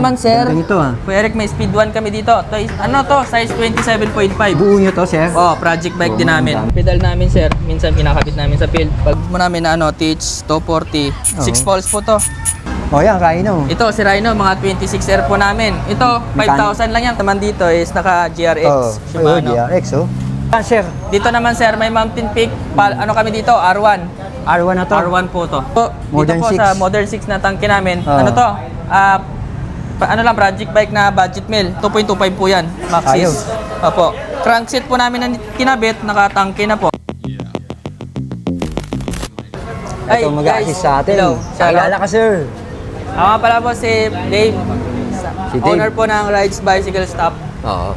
naman, sir. Ganda nito, Kuya Eric, may speed 1 kami dito. Ano to? Size 27.5. Buo nyo to, sir? Oh, project bike din namin. Pedal namin, sir. Minsan pinakabit namin sa field. Pag mo namin na Teach 240. 6 volts po to. Oh, yan, Rhino. Ito, si Rhino, mga 26R po namin. Ito, 5,000 lang yan. Naman dito is naka GRX. Shimano. GRX, oh. Sir, Dito naman, sir, may Mountain Peak. Ano kami dito? R1. R1 na to? R1 po to. Modern dito po 6. sa Modern 6 na tangke namin. Ano to? Ano lang, project bike na budget mill. 2.25 po yan. Maxis. Opo. Crankset po namin na kinabit. Nakatangke na po. Ito mag-assist sa atin. Hello. Kakilala ka, sir. Ako nga pala po si Dave. Si Dave. Owner po ng Rides Bicycle Stop. Oo.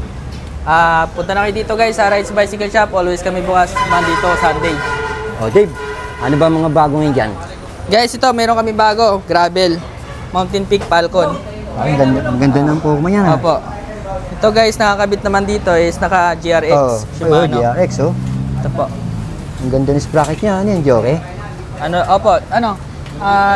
Punta na kayo dito guys sa Rides Bicycle Shop. Always kami bukas Monday to Sunday. Oh, Dave, ano ba mga bago ngayon dyan? Guys, ito meron kami bago. Gravel. Mountain Peak Falcon. Ang ganda ng forma yan, ha? Opo. Ito guys, nakakabit naman dito is naka GRX. Shimano. GRX, oh. Ito po. Ang ganda ng sprocket niya. Ano yan, Joke?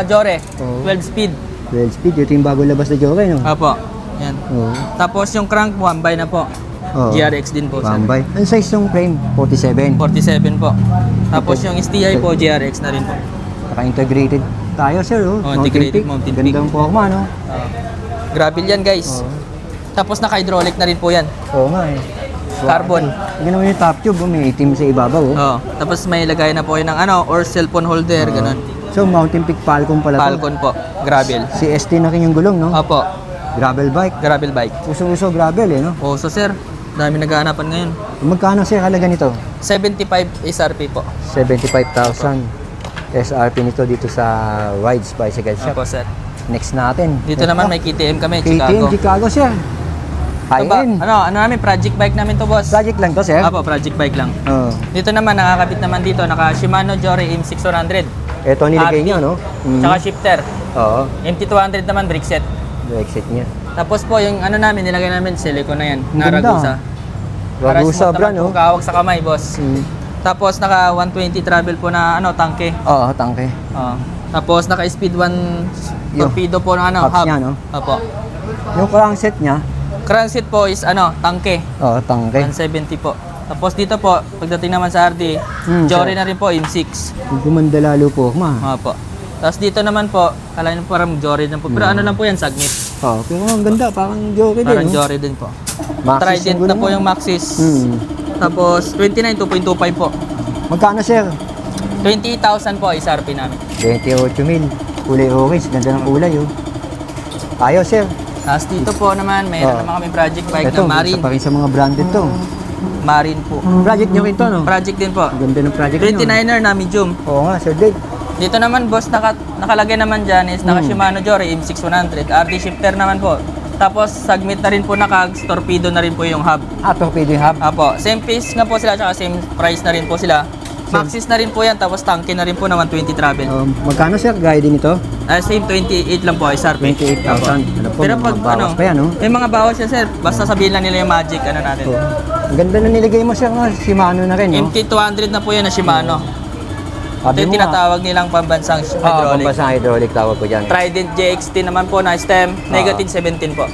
Jore. Oh. 12 speed. 12 speed. Ito yung bago labas na Joke, no? Opo. Yan. Oo. Tapos yung crank mo, ambay na po. Oo. GRX din po. Bambay. Ang size ng frame? 47. 47 po. Tapos yung STI po, GRX na rin po. Naka-integrated tayo, sir, oh. Oh, integrated Mountain Peak. Gandang forma, no? Gravel yan guys. Oo. Tapos naka-hydraulic na rin po yan. Oo nga, eh. Carbon. Ganun naman yung top tube, oh. May itim sa ibabaw, oh. Oh. Tapos may lagay na po yun ng or cellphone holder, Oo. ganun. So, Mountain Peak Falcon pala to. Falcon po, gravel. CST na rin yung gulong, no? Opo, Gravel bike. gravel bike. Usong-uso gravel, eh, no? Oh, so sir, dami naghahanappan ngayon. Magkano, sir, halaga nito? 75 SRP po. 75,000 SRP nito dito sa Rides Bicycle Shop. Opo, sir. Next natin. Dito naman may KTM kami, KTM, Chicago. Chicago, sir. Ito ba? High-end. Ano namin, project bike namin to, boss. Project lang to, sir? Opo, project bike lang. Oo. Dito naman, nakakabit naman dito, naka Shimano Jore M600. Ito nilagay RT. niya, no? Tsaka shifter. Oo. MT200 naman, brake set. Exit niya. Tapos po, yung ano namin, nilagay namin, silicone na yan. Ang ganda. Naragusa. Para Ragusa smooth brand, naman no? po, kahawak sa kamay, boss. Mm. Tapos, naka 120 travel po na, tangke. Oo, tangke. Tapos, naka speed 1 Yo. torpedo po ng Hubs hub. niya, no? Opo. Yung crankset niya, Crankset po is, tangke. oo, tangke. 170 po. Tapos dito po, pagdating naman sa RD, Jore na rin po, M6. Gumanda lalo po, ma. Opo. Tapos dito naman po, kala nyo parang Jore din po. Pero ano lang po yan, Sagmit. Oo, pero ang ganda, parang joke din, Parang no? Jore din po. Maxis Trident yung na po gulong, yung Maxis. Hmm. Tapos 29, 2.25 po. Magkano, sir? 28,000 po SRP namin. 28,000. Kulay orange, ganda ng kulay, oh. Tayo, sir. Tapos dito po naman, mayroon naman kami project bike Ito, na Marine. isa pa rin sa mga branded to. Marine po. Project nyo rin to, no? Project din po. Ang ganda ng project nyo. 29er na medium. Oo nga, sir Dave. Dito naman boss, nakalagay naman dyan is naka Shimano Jore M600. RD shifter naman po. Tapos Sagmit na rin po torpedo na rin po yung hub. Torpedo yung hub. Apo, same piece nga po sila, tsaka same price na rin po sila. Maxis na rin po yan, tapos tangke na rin po na 120 travel. Magkano, sir? Gaya din ito? Same 28 lang po, SRP. 28,000. Ano po, Pero may pag mga bawas pa yan, no? may mga bawas yan sir, basta sabihin lang nila yung magic, natin. Oo. Ang ganda na nilagay mo, sir, no? Shimano na rin, no? MT200 na po yan na Shimano. Ito Sabi yung mo nga. tinatawag nilang pambansang hydraulic. Pambasang hydraulic tawag ko dyan. Trident JXT naman po na stem, negative 17 po.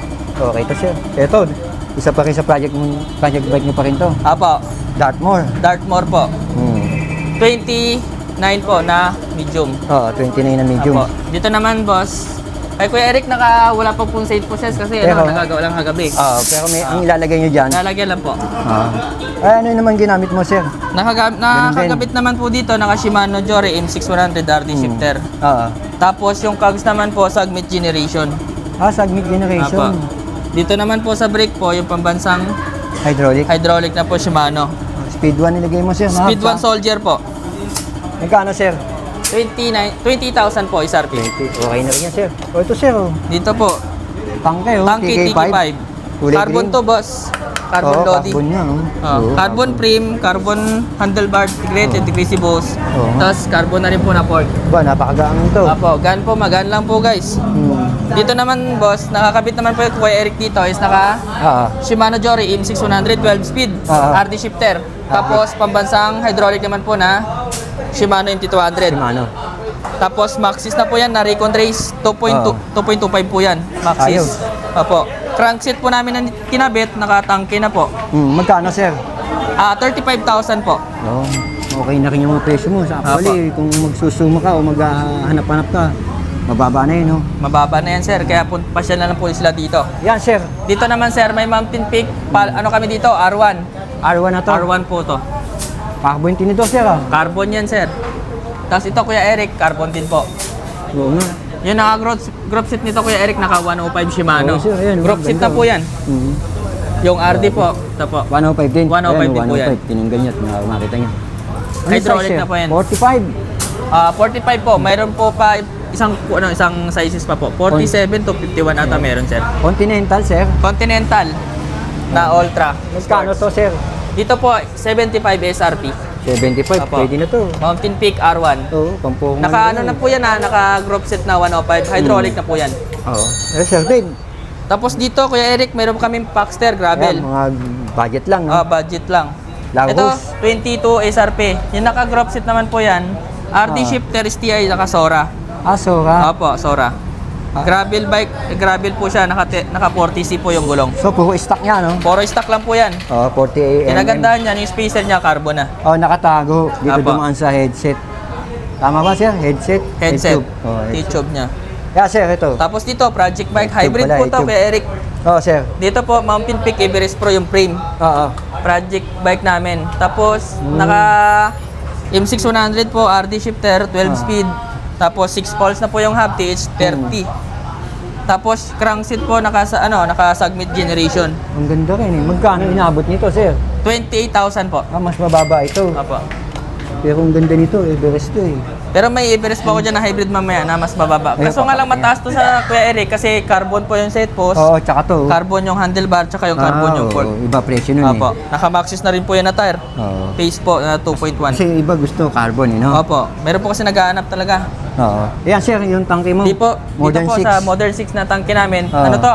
Okay to, sir. Ito, isa pa rin sa project bike nyo pa rin to. Apo, Dartmoor. Dartmoor po. 29 po na medium. Oo, 29 na medium. Apo. Dito naman boss, kay Kuya Eric wala pa pong save process kasi Pero, nagagawa lang kagabi. Pero may ang ilalagay nyo dyan. Lalagyan lang po. Ay, ano naman ginamit mo, sir? Nakakagabit naman po dito, naka Shimano Jore M600 RD shifter. Tapos yung cogs naman po, Sagmit Generation. Sagmit Generation. Apo. Dito naman po sa brake po, yung pambansang Hydraulic. na po Shimano. Speed 1 nilagay mo, sir. Speed 1 Soldier po. Magkano, sir? 20,000 po SRP. 20. Okay na rin yan, sir. O, ito, sir. Dito po, Tangke, oh. Tangke TK5. Kulay Carbon green. to boss. Carbon lodi. Carbon yan, oh. Carbon frame, carbon handlebar, integrated, degressibles. Oo. Tapos carbon na rin po na fork. Ba, napakagaang to. Apo, gan po, magaan lang po guys. Dito naman boss, nakakabit naman po yung Kuya Eric dito is naka Shimano Jore M600 12 speed, RD shifter. Tapos pambansang hydraulic naman po na Shimano MT200. Shimano. Tapos Maxis na po yan na Recon Race 2.25 po yan. Maxis. Opo. Crankset po namin na kinabit, nakatangke na po. Magkano, sir? 35,000 po. Oh, okay na rin yung mga presyo mo. Actually, kung magsusuma ka o maghanap-hanap ka, mababa na yun, no? Mababa na yan, sir. Kaya pasya na lang po sila dito. Yan, sir. Dito naman, sir, may Mountain Peak. Ano kami dito? R1. R1 na to. R1 po to. Carbon tinidor, sir, ah. Carbon yan, sir. Tapos ito, Kuya Eric, carbon din po. Oo nga. Yung naka-group set nito, Kuya Eric, naka 105 Shimano. Oo, sir, ayan, Group set na ganda, po yan. Mhm. Yung RD po. Ito po. 105 din. 105 din po yan. Tinanggal niya. Makita niya. Hydraulic na po yan. 45. 45 po. Mayroon po pa isang sizes pa po. 47 to 51 ata meron, sir. Continental, sir. Continental na Ultra. Magkano to, sir? Dito po, 75 SRP. 75. Opo. Pwede na to. Mountain Peak R1. Oo, pampong. Naka ano na po yan ha, naka group set na 105. Hydraulic na po yan. Oo. Sir Dave. Tapos dito, Kuya Eric, meron kaming Paxter gravel. Ayan, mga budget lang, no? Budget lang. Lagos. Ito, 22 SRP. Yung naka group set naman po yan, RD shifter STI, naka Sora. Sora. Opo, Sora. Gravel bike, gravel po siya, naka 40C po yung gulong. So, puro stock niya, no? Puro stock lang po yan. 40 mm. Kinagandahan niya, yung spacer niya, carbon na. Nakatago. Dito Apo. dumaan sa headset. Tama ba, sir? Headset? Headset, Headset. T-tube niya. Yeah, sir, ito. Tapos dito, Project Bike, YouTube hybrid pala, po to, YouTube. Kuya Eric. Sir. Dito po, Mountain Peak Everest Pro yung frame. Oo. Project Bike namin. Tapos, naka M6100 po, RD shifter, 12 speed. Tapos 6 poles na po yung hub, TH30. Tapos crankset po naka submit generation. Ang ganda rin eh. Magkano inabot nito, sir? 28,000 po. Mas mababa ito. Apo. Pero ang ganda nito, Everest to eh. Pero may Everest po ako dyan na hybrid mamaya na mas bababa. Kaso nga lang mataas to sa Kuya Eric kasi carbon po yung set post. Oo, tsaka to. Carbon yung handlebar, tsaka yung carbon yung fork. Iba presyo nun Apo. Naka-maxis na rin po yan na tire. Oo. Pace po na 2.1. Kasi yung iba gusto carbon eh, no? Opo. Meron po kasi naghahanap talaga. Oo. Ayan, sir, yung tangke mo. Dito Modern po 6. sa Modern 6 na tangke namin. Oo. Ano to?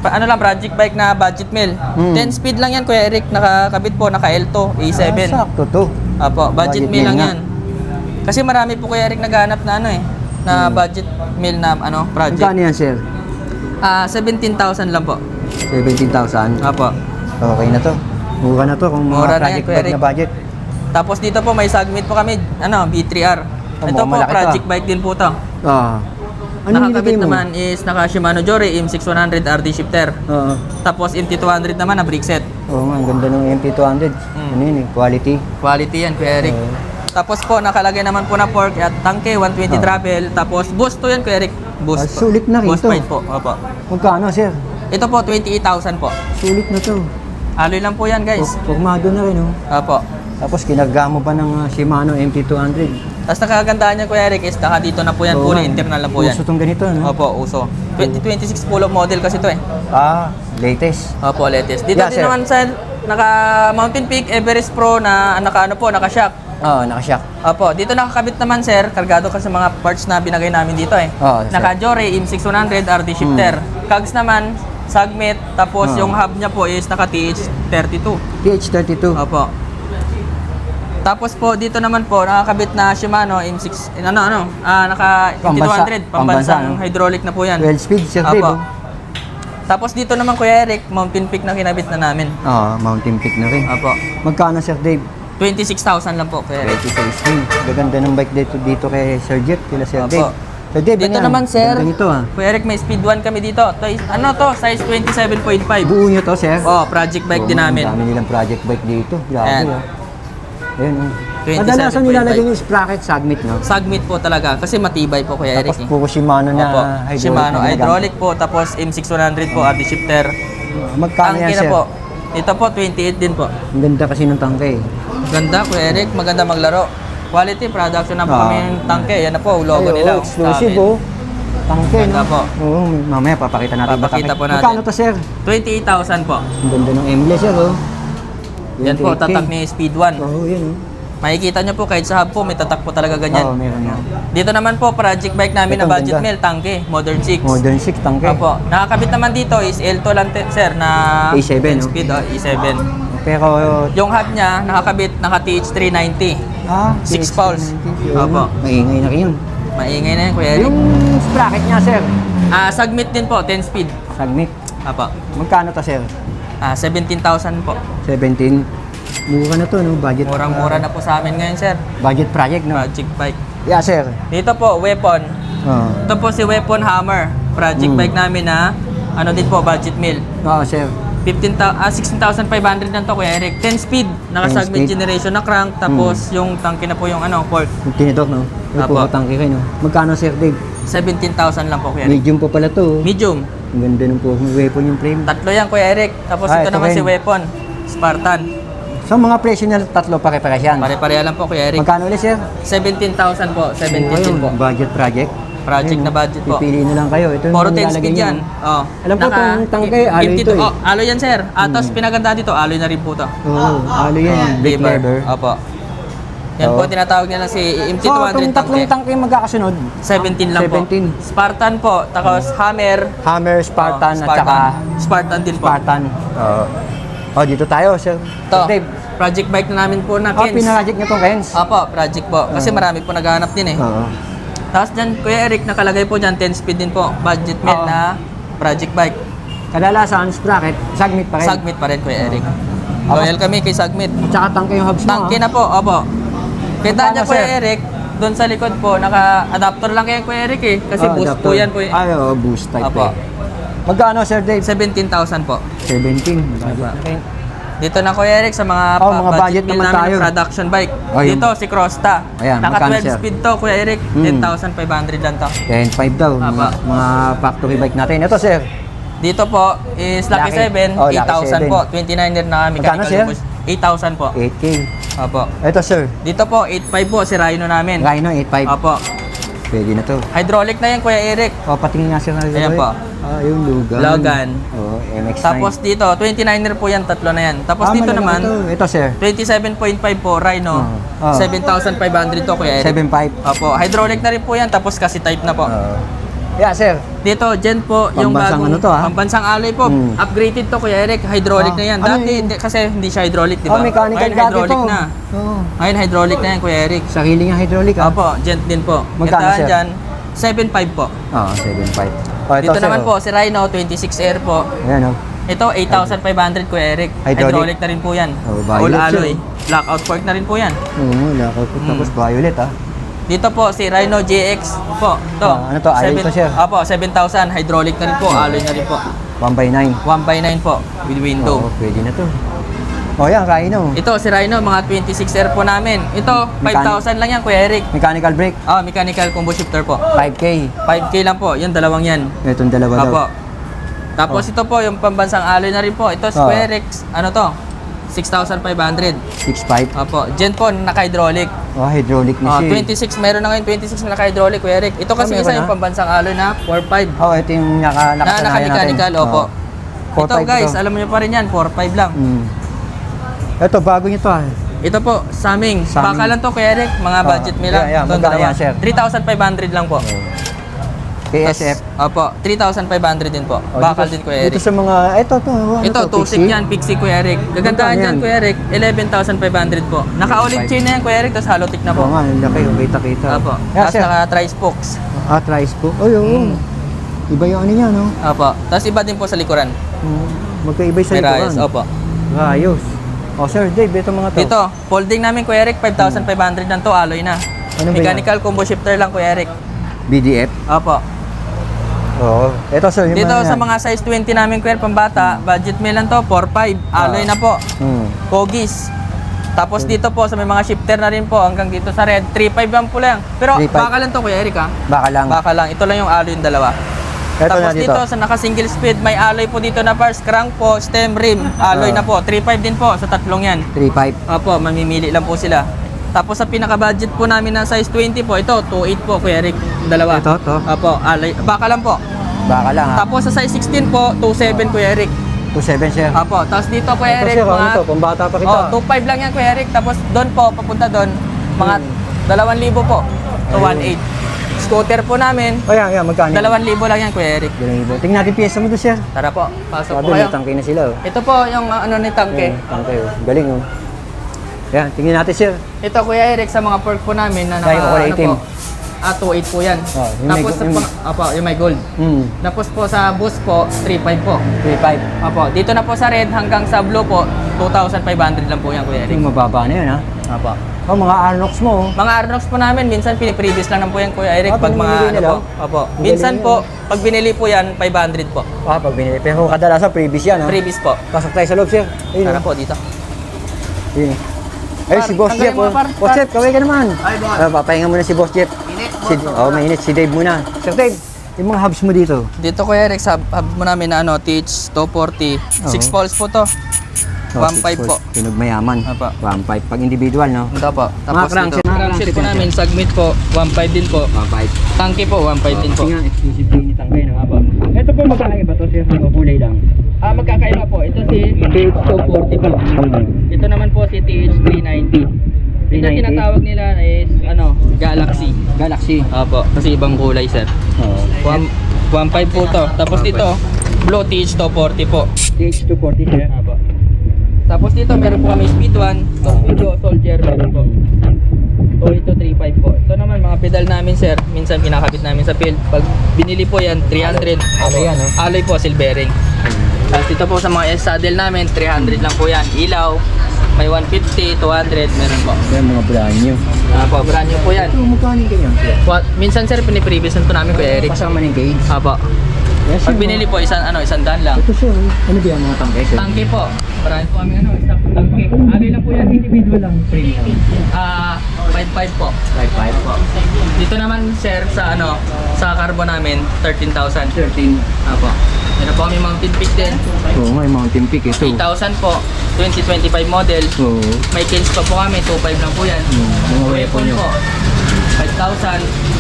Ano lang, project bike na budget mill. 10 speed lang yan, Kuya Eric. Nakakabit po, naka L2, A7. Sakto to. Apo, budget Budget mill mill lang nga. yan. Kasi marami po, Kuya Eric, naghahanap na na budget mill na project. Magkano yan, sir? 17,000 lang po. 17,000. Apo. Okay na to. Mura na to kung Mura mga na yan, project Kuya bike Rick. na budget. Tapos dito po may submit po kami, B3R. Ito po, malaki to, project bike din po to. Ano Nakakabit nilagay mo? naman is naka Shimano Jory M6100 RD shifter. Oo. Tapos MT200 naman na brake set. Oo nga, ang ganda ng MT200. Ano yun eh, quality. Quality yan, Kuya Eric. Oo. Tapos po, nakalagay naman po na fork at tangke, 120 travel. Tapos boost to yan, Kuya Eric. Boost. Sulit na rin Boost to. pipe po. Opo. Magkano, sir? Ito po, 28,000 po. Sulit na to. Alloy lang po yan, guys. Pugmado na rin, oh. Opo. Tapos kinagamo pa ng Shimano MT200. Tapos nakagandahan niya, Kuya Eric, is naka dito na po yan. Oo Puro nga. internal na po yan. Uso tong ganito, no? Opo, uso. 2026 pull-up model kasi to eh. Latest. Opo, latest. Dito Yeah, din sir. naman sa naka Mountain Peak Everest Pro na naka-shock. Oo, nakashock. Opo, dito nakakabit naman, sir. Kargado kasi mga parts na binagay namin dito eh. Oo, sir. Naka-Jory M6100 RD shifter. Cogs naman, Sagmit, tapos yung hub niya po is naka TH32. TH32. Opo. Tapos po dito naman po nakakabit na Shimano M6 naka Pambansa. MT200 Pambansa, pambansang no? hydraulic na po yan. 12 speed, sir, Dave. Opo. Tapos dito naman, Kuya Eric, Mountain Peak na kinabit na namin. Mountain Peak na rin. Opo. Magkano, Sir Dave? 26,000 lang po, Kuya Eric. 26. Gaganda ng bike dito kay Sir Jeff, kila Sir Opo. Dave. Sir Dave, Dito ano yan? naman, sir. Ganda nito, Kuya Eric, may speed 1 kami dito. Size 27.5. Buo nyo to, sir? Oh, project bike din namin. Ang dami nilang project bike dito. Grabe, Ayan. Ayan, 27.5. Kadalasan nilalagay yung sprocket sagmit, no? Sagmit po talaga kasi matibay po, Kuya Eric. Tapos puro Shimano na Opo. hydraulic. Shimano na hydraulic po, tapos M6100 po, RD shifter. Magkano yan, Tangke na sir? po. Dito po, 28 din po. Ang ganda kasi ng tangke. Ganda, Kuya Eric. Maganda maglaro. Quality production na po kami yung tangke. Yan na po, logo Ay, nila. oo, exclusive, oh. Tangke, Ganda no? po. Oo, mamaya papakita natin. Papakita po natin. Magkano to, sir? 28,000 po. Ang ganda ng emblem, sir, oh. Yan po, 28K. tatak ni Speed 1. Oo, yan, oh. Makikita nyo po, kahit sa hub po, may tatak po talaga ganyan. Oo, meron na. Dito naman po, project bike namin na Ito, budget ganda. mill, tangke, Modern 6. Modern 6 tangke. Opo. Nakakabit naman dito is L2 lang, sir, na A7, 10 no? speed, E7. Pero, Yung hub niya, nakakabit, naka TH390. 6 pulse. Opo. Opo. Maingay na rin yun. Maingay na yan, Kuya Eric. Yung sprocket niya, sir. Sagmit din po, 10 speed. Sagmit. Apo. Magkano to, sir? 17,000 po. 17. Mura na to, no? Budget. Murang-mura na po sa amin ngayon, sir. Budget project, no? Project bike. Yeah, sir. Dito po, weapon. Oo. Ito po si Weapon Hammer. Project bike namin na ano din po, budget meal. Oo, sir. 16,500 lang to, Kuya Eric. 10 speed, naka-segment 10 speed. generation na crank, tapos yung tangke na po yung ano, fork. Yung tinidok, no? Yung Apo. pumatangki kayo, no? Magkano, sir, Dave? 17,000 lang po, Kuya Eric. Medium pa pala to. Medium. Ang ganda ng po. Weapon yung frame. Tatlo yan, Kuya Eric. Tapos Ah, ito ito naman rin. si Weapon. Spartan. So, mga presyo niya, tatlo pare-pares yan. Pare-pareha lang po, Kuya Eric. Magkano ulit, sir? 17,000 po. 17 Ayun, din po. budget project. Project Ayun, na budget po. Pipili na lang kayo. Ito yung Puro 10 nilalagay speed niyo, yan. no? Oh. Alam ko, itong tangke, alloy ito, eh. Oh, alloy yan, sir. Tapos pinaganda dito, alloy na rin po to. Oo, alloy yan. Big Lever. lever. Opo. Yan Oo. po, tinatawag nila si So, MT200 itong tatlong tangke magkakasunod. 17 lang 17. po. Spartan po, tapos Hammer. Hammer, Spartan, Oh, at saka Spartan din po. Spartan. Oo. Oh, dito tayo, sir. Ito, Dave. project bike na namin po na Oh, Kens. pinaraject niyo tong Kens. Opo, project po. Kasi marami po naghahanap din eh. Oo. Tapos dyan, Kuya Eric, nakalagay po dyan, 10 speed din po. Budget meal Oo. na project bike. Kadalasan, sprocket, sagmit pa rin. Sagmit pa rin, Kuya Eric. Oo. Loyal kami kay Sagmit. Tsaka tangke yung hubs mo. Tangke na po, opo. Kita Magkano, niya, Kuya sir? Eric, doon sa likod po, naka-adapter lang kayo, Kuya Eric eh. Kasi boost po yan po. Ay, oh, boost type. Opo. Eh. Magkano, Sir Dave? 17,000 po. 17. Dito na, Kuya Eric, sa mga, Oh, mga budget meal naman namin tayo. ng production bike. Oh, yung- Dito, si Crosta. Ayan, Naka magkano, 12 sir? speed to, Kuya Eric. 10,500 lang to. 10.5 daw. Aba. Mga factory bike natin. Ito, Sir. Dito po is Lucky Lucky. 7, Oh, Lucky 8,000 7. po. 29er na kami. Magkano, sir? 8,000 po. 8K. Opo. Ito, Sir. Dito po, 8,500 po si Rhino namin. Rhino, 8.5. Opo. Pwede na to. Hydraulic na yan, Kuya Eric. O, patingin nga, Sir. Ayan po. Ah, yung Logan. Logan. Oo, MX-9. Tapos dito, 29er po yan, tatlo na yan. Tapos dito malaki naman, to. Ito, Sir. 27.5 po, Rhino. Oh. 7,500 to, Kuya Eric. 7.5. Opo, hydraulic na rin po yan, tapos kasi type na po. Yeah, Sir. Dito, dyan po, yung Pambansang bagong ano to, ha? pambansang alloy po. Hmm. Upgraded to, Kuya Eric. Hydraulic Ah, na yan. ano Dati, yun? kasi hindi siya hydraulic, di ba? Oh, mechanical Ngayon, dati hydraulic to. na. Oo. Ngayon, hydraulic na yan, Kuya Eric. Sarili nga hydraulic, ah. Opo, gent din po. Magkano, Ito sir? dyan, 7.5 po. Oo, 7.5. Oh, ito, Dito sir, naman oh. po, si Rhino, 26R po. Ayan, oh. Ito, 8,500 Kuya Eric. Hydraulic. Hydraulic na rin po yan. Oh, All violet alloy. siya, Blackout fork na rin po yan. Oo, lakaw po. Tapos violet, ah. Dito po, si Rhino JX po. Ito. Ano to, alloy to, sir? Opo, 7,000. Hydraulic na rin po. Alloy na rin po. 1x9. 1x9 po, with window. Oo, pwede na to. Oh, yan, Rhino. Ito, si Rhino, mga 26R po namin. Ito, 5,000 lang yan, Kuya Eric. Mechanical brake, Mechanical combo shifter po. 5K. 5K lang po, yung dalawang yan. Itong dalawa daw. Opo. Tapos ito po, yung pambansang alloy na rin po. Ito, Square X, ano to? 6,500. 6.5. Opo. Gen po, naka-hydraulic. Oh, hydraulic na siya. 26, meron na ngayon 26 na naka-hydraulic, Kuya Eric. Ito kasi meron isa na? yung pambansang alloy na 4.5. Oh, ito yung Na nakasanayan naka-mechanical, natin. opo. Oh. Ito 4.5 guys, ito. alam niyo pa rin yan, 4.5 lang. Ito, bago nyo to, ah. Ito po, Saming. Saming. Baka lang to, Kuya Eric. Mga budget meal lang. yeah, Itong magkano dalawa. yan, sir? 3,500 lang po. KSF. Opo, 3,500 din po. Oh, Bakal dito- din, Kuya Eric. Dito sa mga, ito, ano Ito, to, tusik Pixie? yan, Pixie, Kuya Eric. Gagandahan Magkano dyan, yan? Kuya Eric. 11,500 po. Naka-olive 5. chain na yan, Kuya Eric, tapos halotik na po. Oo nga, ang laki, yung kita-kita. Opo. Yeah, Tapos sir. naka-tri-spokes. Tri-spoke. Ay, oo. Iba yung ano niya, no? Opo. Tapos iba din po sa likuran. Magkaiba sa May rayos, likuran. opo. Rayos. Oh, Sir Dave, ito mga to. Dito, folding namin, Kuya Eric, 5,500 lang to, alloy na. Ano ba yan? Mechanical combo shifter lang, Kuya Eric. BDF. Opo. Oo. Ito, sir, yung Dito mga sa yan. mga size 20 namin, Kuya, pambata, budget meal lang to, 4.5. Alloy na po. Kogis. Tapos dito po sa may mga shifter na rin po hanggang dito sa red, 3.5 lang po lang. Pero 3.5. baka lang to, Kuya Eric, ha? Baka lang. Baka lang. Ito lang yung alloy yung dalawa. Ito Tapos na dito. dito sa naka single speed, may alloy po dito na bars, crank po, stem, rim, alloy na po. 3.5 din po sa tatlong yan. 3.5. Opo, mamimili lang po sila. Tapos sa pinaka-budget po namin na size 20 po, ito, 2.8 po, Kuya Eric. Yung dalawa. Ito, to. Opo, alloy. Baka lang po. Baka lang, ha? Tapos sa size 16 po, 2.7, Kuya Eric. 2.7, sir. Opo, tapos dito, Kuya Ito, Eric, sir, ano mga... to? Pambata pa kita. 2.5 lang yan, Kuya Eric. Tapos doon po, papunta doon, mga 2,000 po. To 1.8. Scooter po namin, Ayan, magkano? 2,000 lang yan, Kuya Eric. 2,000. Tingnan natin piyesa mo doon, sir. Tara po, pasok Sabi, po kayo. may tangke na sila, oh. Ito po yung ano ni Tangke. Tangke, oh. Galing, oh. Ayan, tingnan natin, sir. Ito, Kuya Eric, sa mga pork po namin na Ay, okay, itim. 2.8 po yan. Oh, yung may Tapos gold- yung- yung may gold. Tapos po sa boost po, 3.5 po. 3.5. Apo, dito na po sa red hanggang sa blue po, 2,500 lang po yan, Kuya Eric. Yung mababa na yun, ha? Apo. Oh, mga Arnox mo, oh. Mga Arnox po namin, minsan piniprevious lang po yan, Kuya Eric. Ah, Pag mga pinili nila? Opo. Ang Minsan galing po, pag binili po yan, 500 po. Pag binili. Pero kadalasan previous yan, ha? Previous po. Pasok tayo sa loob, sir. Ayun, Tara oh. po dito. Ayun. Ay, si Boss tanggalin Jeff, mo, oh. par. Boss Jeff, kaway ka naman. Ay, boss. Papahinga muna si Boss Jeff. Mainit. Si Dave muna. Sir Dave, yung mga hubs mo dito. Dito, Kuya Eric, sa hub mo namin na TH 240. 6 poles po to. 1.5 po. Tunog mayaman. Apa. 1.5. Pag individual, no? Ito po. Tapos crankset, dito, mga crankset crankset po yan, namin, segment po, 1.5 din po. 1.5. Tangke po, 1.5 din po. Kasi nga, exclusive din ni Tangkay, no? Ito po magkakaiba to, sir. Kulay lang. Magkakaiba po. Ito si TH 240 po. Ito naman po si TH 390. Ito 390. tinatawag nila is Galaxy. Galaxy. Opo, kasi ibang kulay, sir. Oo. 1.5 po to. Tapos dito, Blue TH 240 po. TH240, sir. Opo. Tapos dito meron po kami Speed 1, Torpedo, Soldier, meron po. So ito 3.5 po. Ito naman mga pedal namin, sir. Minsan pinakabit namin sa field. Pag binili po yan, 300. Alloy yan, no? Alloy po, silvering. Tapos dito po sa mga S-saddle namin, 300 lang po yan. Ilaw, may 150, 200, meron po. Yan, mga brand new. Apo, brand new po yan. Ito, magkano ganyan, sir? Minsan, sir, piniprevious po namin, Kuya Eric. Kasama ng gauge. Apo. Yes, Pag sir, binili po, isang daan lang. Ito, sir. Ano ba yung mga tangkay, sir? Tangke po. Marami po kami stock tangke. Alloy lang po yan, individual lang. Premium. 5.5 po. 5.5 po. Dito naman, sir, sa sa carbon namin, 13,000. 13. Apo. Meron po kami Mountain Peak din. Oo nga, yung Mountain Peak, ito. 8,000 po. 2025 model. Oo. May chains pa po kami, 2.5 lang po yan. Mga weapon Weapon nyo. po. 5,000.